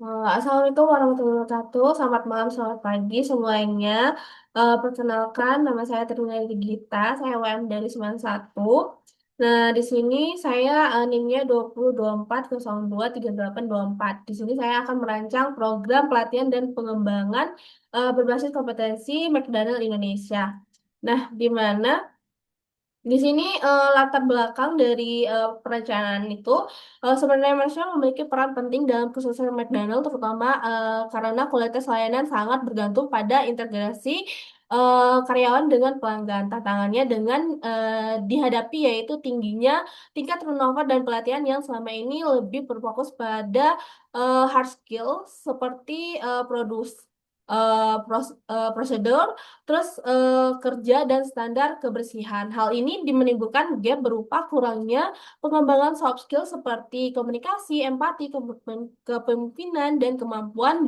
Assalamualaikum warahmatullahi wabarakatuh. Selamat malam, selamat pagi semuanya. Perkenalkan, nama saya Trinity Gita. Saya WM dari 91. Nah, di sini saya NIM-nya 2024023824. Di sini saya akan merancang program pelatihan dan pengembangan berbasis kompetensi McDonald Indonesia. Nah, di mana di sini latar belakang dari perencanaan itu sebenarnya Marshall memiliki peran penting dalam kesuksesan McDonald terutama karena kualitas layanan sangat bergantung pada integrasi karyawan dengan pelanggan. Tantangannya dengan dihadapi yaitu tingginya tingkat turnover dan pelatihan yang selama ini lebih berfokus pada hard skill seperti prosedur. Terus kerja dan standar kebersihan. Hal ini menimbulkan gap berupa kurangnya pengembangan soft skill seperti komunikasi, empati, kepemimpinan, dan kemampuan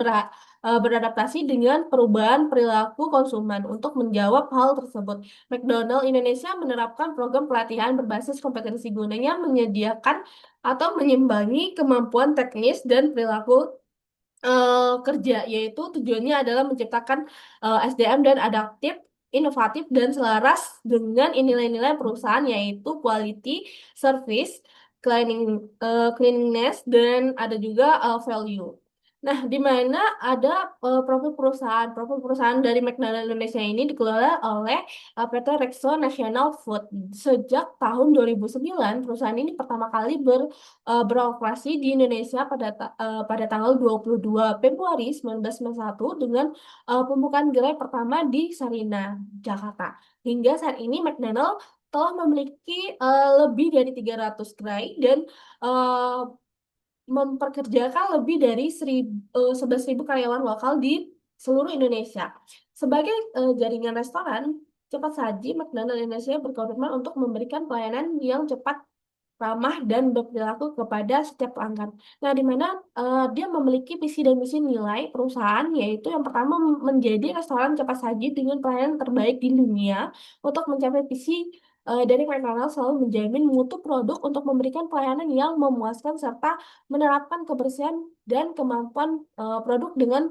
beradaptasi dengan perubahan perilaku konsumen. Untuk menjawab hal tersebut, McDonald Indonesia menerapkan program pelatihan berbasis kompetensi gunanya menyediakan atau menyimbangi kemampuan teknis dan perilaku kerja, yaitu tujuannya adalah menciptakan SDM dan adaptif, inovatif, dan selaras dengan nilai-nilai perusahaan, yaitu quality, service, cleanliness, dan ada juga value. Nah, di mana ada profil perusahaan dari McDonald Indonesia ini dikelola oleh PT Rexo National Food. Sejak tahun 2009, perusahaan ini pertama kali beroperasi di Indonesia pada tanggal 22 Februari 1991 dengan pembukaan gerai pertama di Sarinah, Jakarta. Hingga saat ini McDonald telah memiliki lebih dari 300 gerai dan eh, memperkerjakan lebih dari 11.000 karyawan lokal di seluruh Indonesia. Sebagai jaringan restoran cepat saji, McDonald Indonesia berkomitmen untuk memberikan pelayanan yang cepat, ramah, dan berperilaku kepada setiap pelanggan. Nah, di mana dia memiliki visi dan misi nilai perusahaan, yaitu yang pertama menjadi restoran cepat saji dengan pelayanan terbaik di dunia. Untuk mencapai visi dari McDonald's selalu menjamin mutu produk untuk memberikan pelayanan yang memuaskan serta menerapkan kebersihan dan kemampuan produk dengan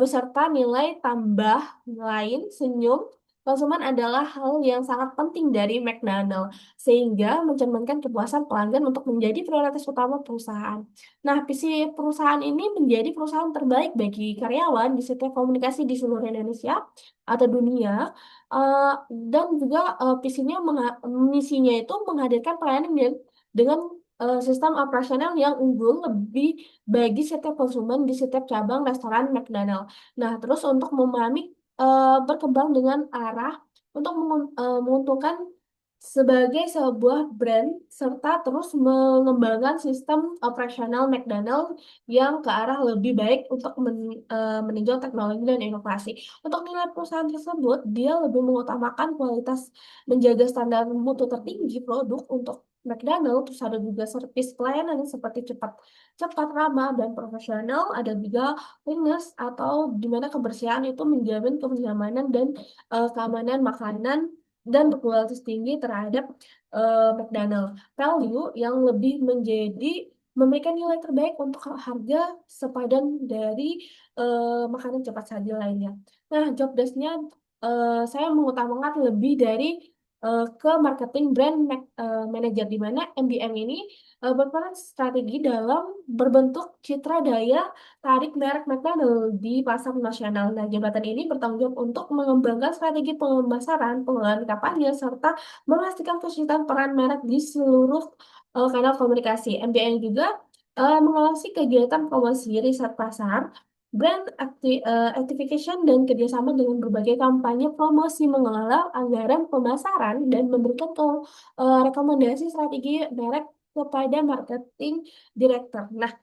beserta nilai tambah lain senyum konsumen adalah hal yang sangat penting dari McDonald, sehingga mencerminkan kepuasan pelanggan untuk menjadi prioritas utama perusahaan. Nah, visi perusahaan ini menjadi perusahaan terbaik bagi karyawan di setiap komunikasi di seluruh Indonesia atau dunia, eh, dan juga misinya itu menghadirkan pelayanan dengan sistem operasional yang unggul lebih bagi setiap konsumen di setiap cabang restoran McDonald. Nah, terus untuk memahami berkembang dengan arah untuk menguntungkan sebagai sebuah brand serta terus mengembangkan sistem operasional McDonald yang ke arah lebih baik untuk meninjau teknologi dan inovasi. Untuk nilai perusahaan tersebut, dia lebih mengutamakan kualitas, menjaga standar mutu tertinggi produk untuk McDonald, terus ada juga servis pelayanan seperti cepat, cepat, ramah, dan profesional. Ada juga cleanliness atau di mana kebersihan itu menjamin kenyamanan dan keamanan makanan dan berkualitas tinggi terhadap McDonald. Value yang lebih menjadi memberikan nilai terbaik untuk harga sepadan dari makanan cepat saji lainnya. Nah, job desk-nya saya mengutamakan lebih dari ke marketing brand manager, di mana MBM ini berperan strategi dalam berbentuk citra daya tarik merek McDonald di pasar nasional. Nah, jabatan ini bertanggung jawab untuk mengembangkan strategi pemasaran, pengelolaan kampanye, serta memastikan kesulitan peran merek di seluruh kanal komunikasi. MBA juga mengawasi kegiatan promosi, riset pasar, activation, dan kerjasama dengan berbagai kampanye promosi, mengelola anggaran pemasaran, dan memberikan rekomendasi strategi merek kepada marketing director. Nah,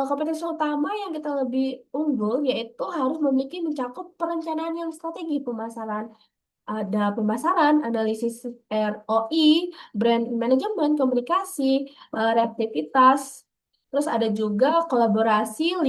kompetensi utama yang kita lebih unggul yaitu harus memiliki mencakup perencanaan yang strategi pemasaran. Ada pemasaran, analisis ROI, brand manajemen, komunikasi, reaktivitas. Terus ada juga kolaborasi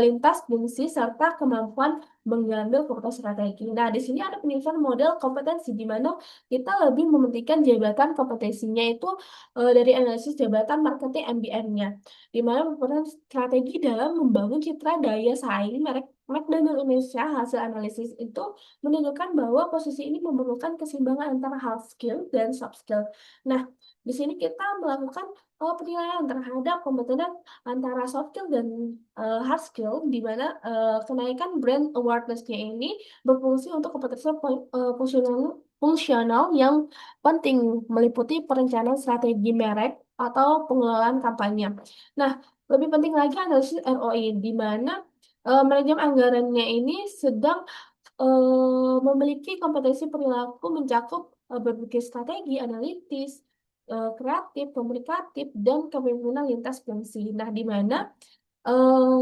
lintas fungsi serta kemampuan mengambil keputusan strategi. Nah, di sini ada penyusunan model kompetensi di mana kita lebih mementingkan jabatan kompetensinya itu dari analisis jabatan marketing MBM-nya, di mana merupakan strategi dalam membangun citra daya saing merek McDonald Indonesia. Hasil analisis itu menunjukkan bahwa posisi ini memerlukan keseimbangan antara hard skill dan soft skill. Nah, di sini kita melakukan penilaian terhadap kompeten antara soft skill dan hard skill, di mana kenaikan brand awareness-nya ini berfungsi untuk kompetensi fungsional yang penting, meliputi perencanaan strategi merek atau pengelolaan kampanye. Nah, lebih penting lagi analisis ROI, di mana manajemen anggarannya ini sedang memiliki kompetensi perilaku mencakup berbagai strategi analitis, kreatif, komunikatif, dan kepemimpinan lintas fungsi. Nah, di mana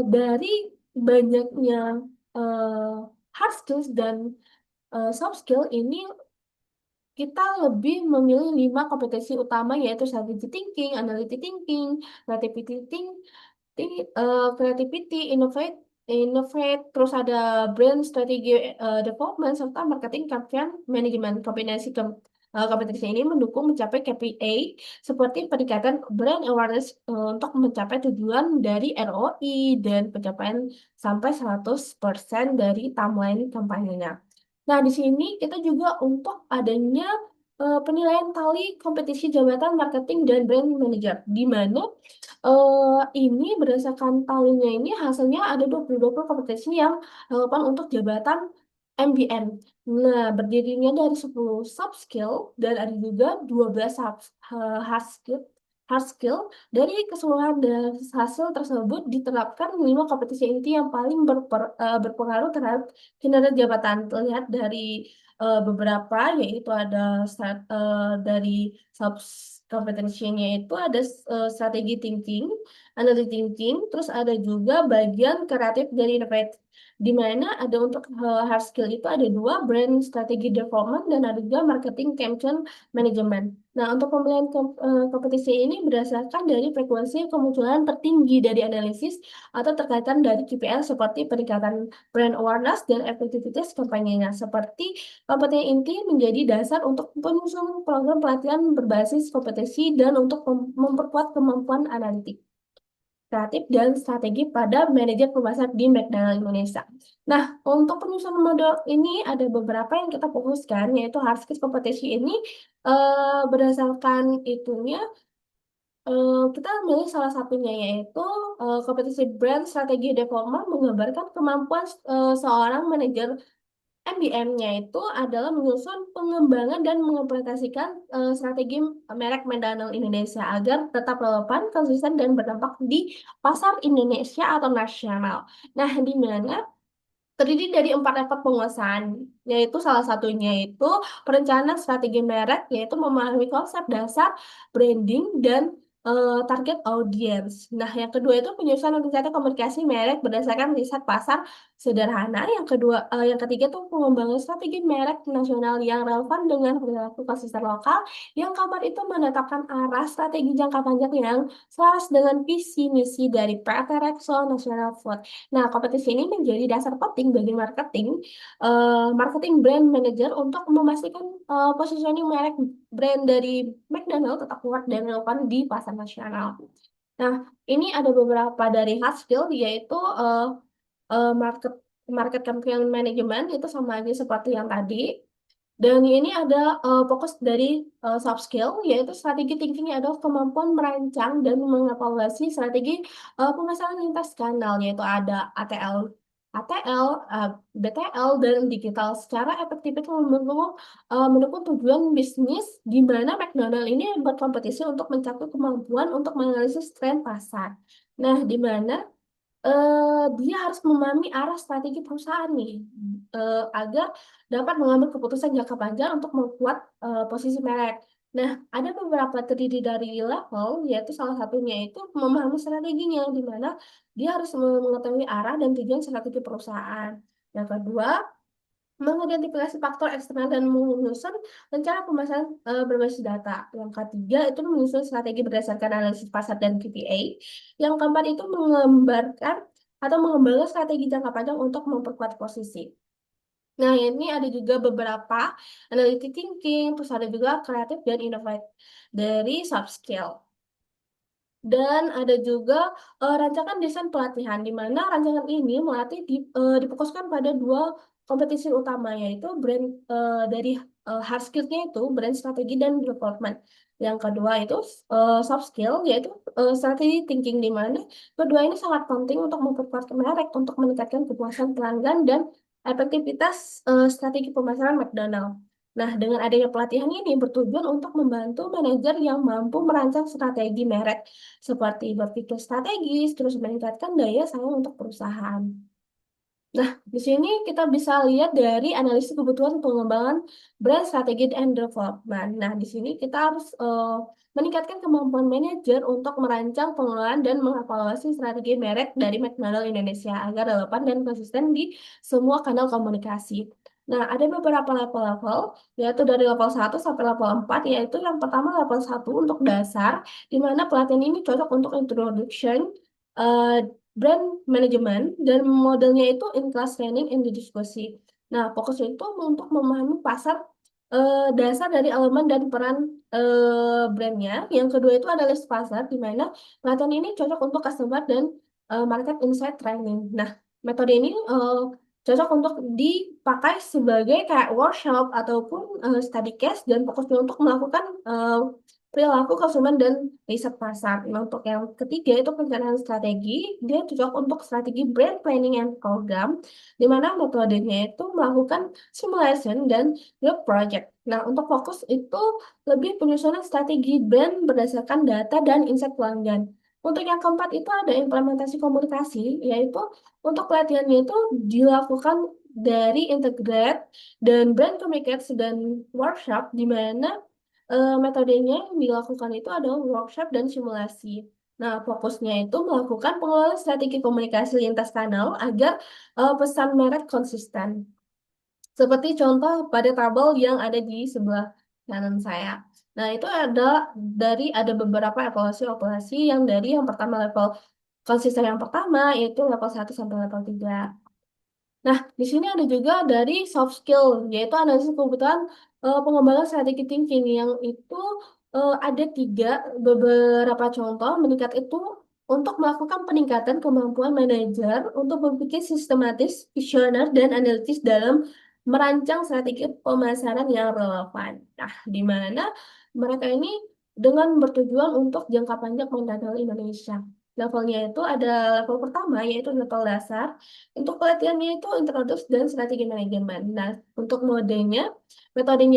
dari banyaknya eh, hard skills dan soft skill ini kita lebih memilih 5 kompetensi utama, yaitu strategy thinking, analytic thinking, creativity creativity, innovate, terus ada brand strategy development, serta marketing campaign management. Kompetensi ini mendukung mencapai KPI seperti peningkatan brand awareness untuk mencapai tujuan dari ROI dan pencapaian sampai 100% dari timeline kampanyenya. Nah, di sini kita juga untuk adanya penilaian tali kompetisi jabatan marketing dan brand manager, di mana ini berdasarkan talinya ini hasilnya ada 20 kompetensi yang relevan untuk jabatan MBM. Nah, berdirinya dari 10 soft skill dan ada juga 12 hard skill. Hard skill dari keseluruhan dari hasil tersebut diterapkan 5 kompetensi inti yang paling berpengaruh terhadap kinerja jabatan. Terlihat dari beberapa, yaitu ada dari sub kompetensinya itu ada strategi thinking, analytic thinking, terus ada juga bagian kreatif dan innovate, di mana ada untuk hard skill itu ada 2, brand strategi development, dan ada juga marketing campaign management. Nah, untuk pemilihan kompetisi ini berdasarkan dari frekuensi kemunculan tertinggi dari analisis atau terkaitan dari KPI seperti peningkatan brand awareness dan efektivitas kampanyenya. Seperti kompetensi inti menjadi dasar untuk penyusunan program pelatihan berbasis kompetensi dan untuk memperkuat kemampuan analitik, kreatif, dan strategi pada manajer pemasaran di McDonald Indonesia. Nah, untuk penyusunan model ini ada beberapa yang kita fokuskan, yaitu hard skills kompetensi ini berdasarkan itunya kita milih salah satunya, yaitu kompetensi brand strategi development menggambarkan kemampuan seorang manajer MBM-nya itu adalah menyusun pengembangan dan mengimplementasikan strategi merek McDonald Indonesia agar tetap relevan, konsisten, dan berdampak di pasar Indonesia atau nasional. Nah, di mana terdiri dari 4 level penguasaan, yaitu salah satunya itu perencanaan strategi merek, yaitu memahami konsep dasar branding dan target audience. Nah, yang kedua itu penyusunan rencana komunikasi merek berdasarkan riset pasar sederhana. Yang ketiga itu pengembangan strategi merek nasional yang relevan dengan perilaku konsisten lokal. Yang keempat itu menetapkan arah strategi jangka panjang yang selaras dengan visi misi dari PT Rexona National Food. Nah, kompetisi ini menjadi dasar penting bagi marketing brand manager untuk memastikan positioning merek brand dari McDonald tetap kuat dan relevan di pasar nasional. Nah, ini ada beberapa dari hard skill, yaitu market market campaign management, itu sama aja seperti yang tadi. Dan ini ada fokus dari soft skill, yaitu strategi thinking adalah kemampuan merancang dan mengevaluasi strategi pemasaran lintas kanal, yaitu ada ATL, BTL, dan digital secara efektif itu mendukung tujuan bisnis, di mana McDonald ini berkompetisi untuk mencapai kemampuan untuk menganalisis tren pasar. Nah, di mana dia harus memahami arah strategi perusahaan nih, agar dapat mengambil keputusan jangka panjang untuk membuat posisi merek. Nah, ada beberapa terdiri dari level, yaitu salah satunya itu memahami strateginya, di mana dia harus mengetahui arah dan tujuan strategi perusahaan. Yang kedua, mengidentifikasi faktor eksternal dan menyusun rencana pemasaran berbasis data. Yang ketiga itu menyusun strategi berdasarkan analisis pasar dan KPI. Yang keempat itu menggambarkan atau mengembangkan strategi jangka panjang untuk memperkuat posisi. Nah, ini ada juga beberapa analytic thinking, terus ada juga kreatif dan inovatif dari soft skill. Dan ada juga rancangan desain pelatihan, di mana rancangan ini melatih difokuskan pada dua kompetisi utama, yaitu brand dari hard skill-nya itu brand strategi dan development. Yang kedua itu soft skill, yaitu strategi thinking, di mana kedua ini sangat penting untuk memperkuat merek, untuk meningkatkan kepuasan pelanggan dan efektivitas strategi pemasaran McDonald. Nah, dengan adanya pelatihan ini bertujuan untuk membantu manajer yang mampu merancang strategi merek seperti berpikir strategis, terus meningkatkan daya saing untuk perusahaan. Nah, di sini kita bisa lihat dari analisis kebutuhan pengembangan brand strategi and development. Nah, di sini kita harus meningkatkan kemampuan manajer untuk merancang pengelolaan dan mengevaluasi strategi merek dari McDonald Indonesia agar relevan dan konsisten di semua kanal komunikasi. Nah, ada beberapa level-level, yaitu dari level 1 sampai level 4, yaitu yang pertama level 1 untuk dasar, di mana pelatihan ini cocok untuk introduction, eh, brand management, dan modelnya itu in-class training and diskusi. Nah, fokusnya itu untuk memahami pasar, dasar dari elemen dan peran brandnya. Yang kedua itu analis pasar, di mana pelatihan ini cocok untuk customer dan market insight training. Nah, metode ini cocok untuk dipakai sebagai kayak workshop ataupun study case, dan fokusnya untuk melakukan perilaku konsumen dan riset pasar. Nah, untuk yang ketiga itu perencanaan strategi, dia cocok untuk strategi brand planning and program, di mana metodenya itu melakukan simulation dan group project. Nah, untuk fokus itu lebih penyusunan strategi brand berdasarkan data dan insight pelanggan. Untuk yang keempat itu ada implementasi komunikasi, yaitu untuk pelatihannya itu dilakukan dari integrate dan brand communicates dan workshop, di mana metodenya yang dilakukan itu adalah workshop dan simulasi. Nah, fokusnya itu melakukan pengelolaan strategi komunikasi lintas kanal agar pesan merek konsisten. Seperti contoh pada tabel yang ada di sebelah kanan saya. Nah, itu ada beberapa evaluasi-evaluasi yang dari yang pertama level konsisten yang pertama, yaitu level 1 sampai level 3. Nah, di sini ada juga dari soft skill, yaitu analisis kebutuhan pengembangan strategi thinking, yang itu ada beberapa contoh meningkat itu untuk melakukan peningkatan kemampuan manajer untuk berpikir sistematis, visioner, dan analitis dalam merancang strategi pemasaran yang relevan. Nah, di mana mereka ini dengan bertujuan untuk jangka panjang mengenal Indonesia. Levelnya itu ada level pertama, yaitu level dasar. Untuk pelatihannya itu introduce dan strategi manajemen. Nah, untuk metodenya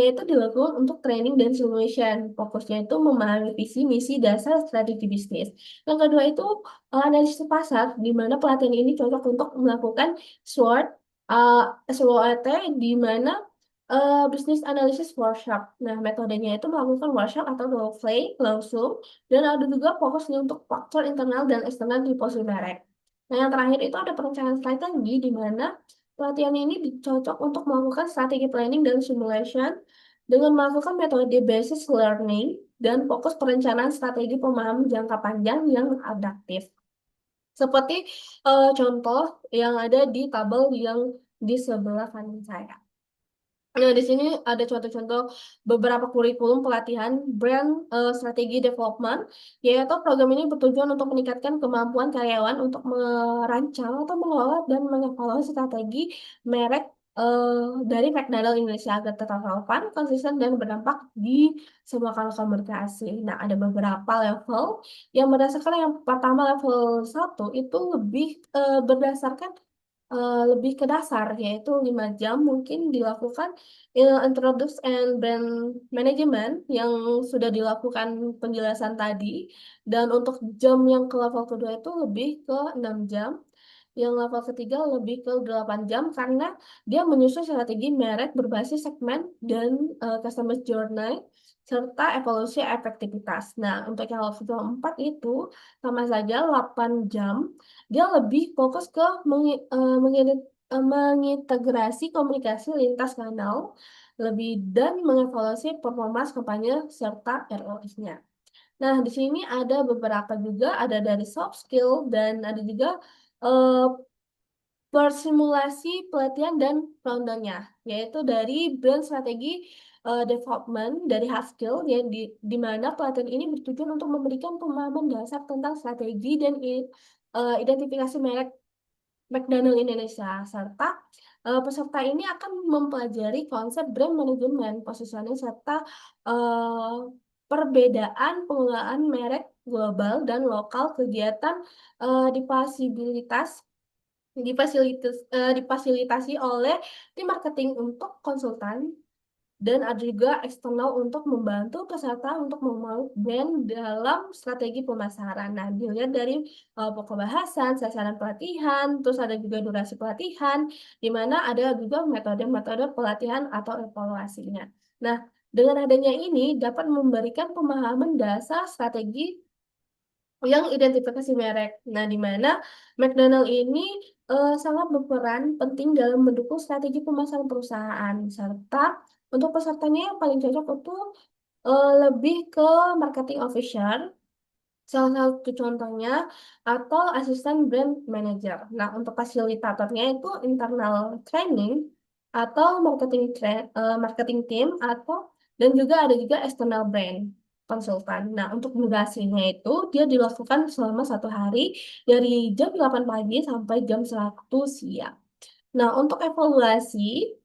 itu dilakukan untuk training dan simulation. Fokusnya itu memahami visi, misi, dasar, strategi bisnis. Yang kedua itu analisis pasar, di mana pelatihan ini cocok untuk melakukan SWOT, uh, SWOT, di mana bisnis analisis workshop. Nah, metodenya itu melakukan workshop atau role play langsung, dan ada juga fokusnya untuk faktor internal dan eksternal di posisi merek. Nah, yang terakhir itu ada perencanaan strategi, di mana pelatihan ini cocok untuk melakukan strategi planning dan simulation dengan melakukan metode basis learning dan fokus perencanaan strategi pemahaman jangka panjang yang adaptif. Seperti contoh yang ada di tabel yang di sebelah kanan saya. Nah, di sini ada contoh-contoh beberapa kurikulum pelatihan brand strategi development, yaitu program ini bertujuan untuk meningkatkan kemampuan karyawan untuk merancang atau mengelola dan mengevaluasi strategi merek dari McDonald Indonesia agar tetap relevan, konsisten, dan berdampak di semua kanal komunikasi. Nah, ada beberapa level yang berdasarkan yang pertama level 1 itu lebih berdasarkan lebih ke dasar, yaitu 5 jam mungkin dilakukan introduce and brand management yang sudah dilakukan penjelasan tadi, dan untuk jam yang ke level kedua itu lebih ke 6 jam, yang level ketiga lebih ke 8 jam karena dia menyusun strategi merek berbasis segmen dan customer journey serta evaluasi efektivitas. Nah, untuk yang level 4 itu sama saja 8 jam, dia lebih fokus ke mengintegrasi komunikasi lintas kanal lebih dan mengevaluasi performa kampanye serta ROS-nya. Nah, di sini ada beberapa juga, ada dari soft skill dan ada juga eh, bersimulasi pelatihan dan rundownnya, yaitu dari brand strategi development dari hard skill yang di mana pelatihan ini bertujuan untuk memberikan pemahaman dasar tentang strategi dan identifikasi merek McDonald Indonesia serta peserta ini akan mempelajari konsep brand management, positioning serta eh, perbedaan penggunaan merek global dan lokal kegiatan difasilitasi oleh tim marketing untuk konsultan dan ada juga eksternal untuk membantu peserta untuk membangun brand dalam strategi pemasaran. Nah, dilihat dari pokok bahasan, sasaran pelatihan, terus ada juga durasi pelatihan, di mana ada juga metode-metode pelatihan atau evaluasinya. Nah, dengan adanya ini dapat memberikan pemahaman dasar strategi yang identifikasi merek. Nah, di mana McDonald ini sangat berperan penting dalam mendukung strategi pemasaran perusahaan, serta untuk pesertanya yang paling cocok itu lebih ke marketing officer, salah satu contohnya, atau asisten brand manager. Nah, untuk fasilitatornya itu internal training atau marketing team atau dan juga ada juga external brand konsultan. Nah, untuk durasinya itu dia dilakukan selama 1 hari dari jam 8 pagi sampai jam 1 siang. Nah, untuk evaluasi,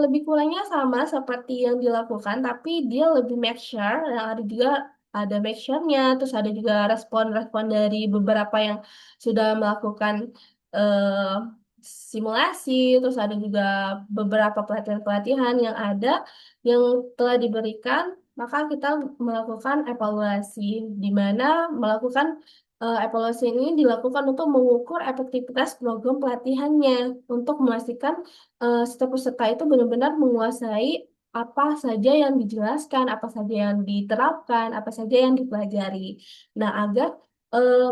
lebih kurangnya sama seperti yang dilakukan, tapi dia lebih make sure, yang ada juga ada make sure-nya, terus ada juga respon-respon dari beberapa yang sudah melakukan eh, simulasi, terus ada juga beberapa pelatihan-pelatihan yang ada yang telah diberikan, maka kita melakukan evaluasi, di mana melakukan evaluasi ini dilakukan untuk mengukur efektivitas program pelatihannya untuk memastikan setiap peserta itu benar-benar menguasai apa saja yang dijelaskan, apa saja yang diterapkan, apa saja yang dipelajari. Nah, agar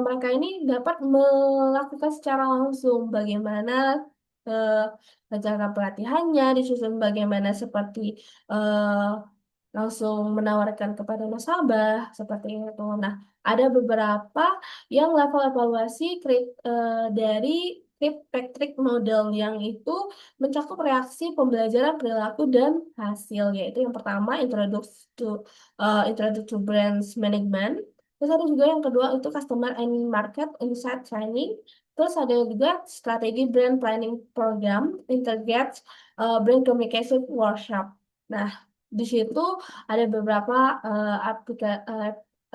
mereka ini dapat melakukan secara langsung bagaimana eh, rencana pelatihannya, disusun bagaimana seperti eh, langsung menawarkan kepada nasabah seperti itu. Nah, ada beberapa yang level evaluasi dari Kirkpatrick model yang itu mencakup reaksi pembelajaran perilaku dan hasil, yaitu yang pertama Introduce to Brands Management. Terus ada juga yang kedua itu Customer and Market Insight Training. Terus ada juga strategi brand planning program, integrate brand communication workshop. Nah, di situ ada beberapa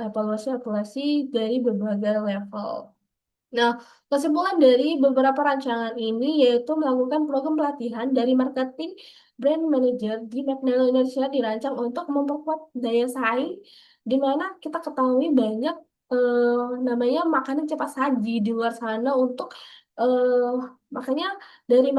evaluasi-evaluasi dari berbagai level. Nah, kesimpulan dari beberapa rancangan ini yaitu melakukan program pelatihan dari marketing brand manager di McDonald Indonesia dirancang untuk memperkuat daya saing, di mana kita ketahui banyak namanya makanan cepat saji di luar sana untuk eh, makanya dari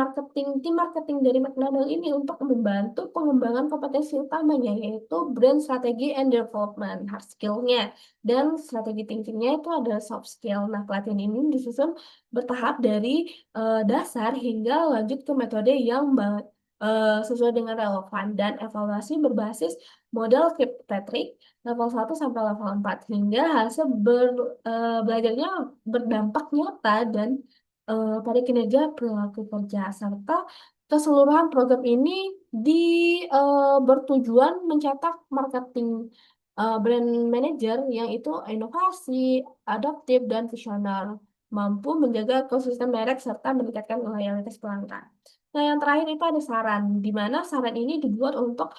tim marketing dari McDonald ini untuk membantu pengembangan kompetensi utamanya yaitu brand strategi and development hard skill-nya dan strategi thinkingnya itu ada soft skill. Nah, pelatihan ini disusun bertahap dari dasar hingga lanjut ke metode yang sesuai dengan relevan dan evaluasi berbasis model Kirkpatrick level 1 sampai level 4 hingga hasil belajarnya berdampak nyata dan pada kinerja perilaku kerja serta keseluruhan program ini di bertujuan mencetak marketing brand manager yang itu inovasi, adaptif, dan visioner, mampu menjaga konsisten merek serta meningkatkan loyalitas pelanggan. Nah, yang terakhir itu ada saran, di mana saran ini dibuat untuk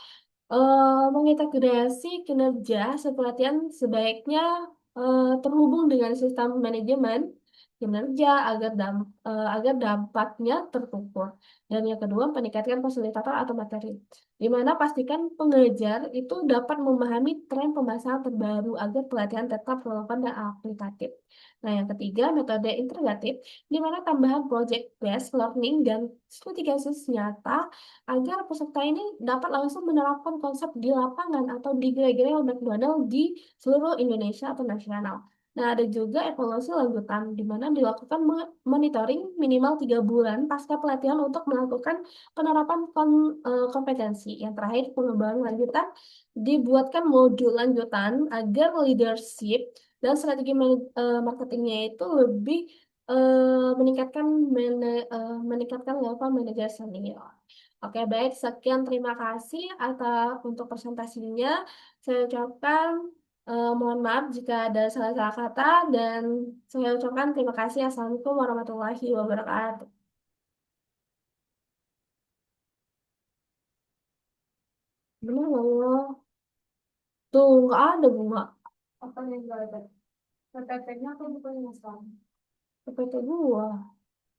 mengintegrasi kinerja sepelatihan sebaiknya terhubung dengan sistem manajemen kinerja agar dampaknya terukur. Dan yang kedua, peningkatan fasilitator atau materi, di mana pastikan pengajar itu dapat memahami tren pemasaran terbaru agar pelatihan tetap relevan dan aplikatif. Nah, yang ketiga, metode integratif, di mana tambahan project-based learning dan studi kasus nyata agar peserta ini dapat langsung menerapkan konsep di lapangan atau di gerai-gerai McDonald di seluruh Indonesia atau nasional. Nah, ada juga evaluasi lanjutan, di mana dilakukan monitoring minimal 3 bulan pasca pelatihan untuk melakukan penerapan kompetensi. Yang terakhir, pengembangan lanjutan, dibuatkan modul lanjutan agar leadership dan strategi marketingnya itu lebih meningkatkan meningkatkan level manajer senior. Oke, baik. Sekian terima kasih atas untuk presentasinya. Saya ucapkan mohon maaf jika ada salah-salah kata dan saya ucapkan terima kasih. Assalamualaikum warahmatullahi wabarakatuh. Benar nggak? Tuh, nggak ada bunga. Apa yang nggak ada? PPT-nya aku bukan yang sama. PPT gua.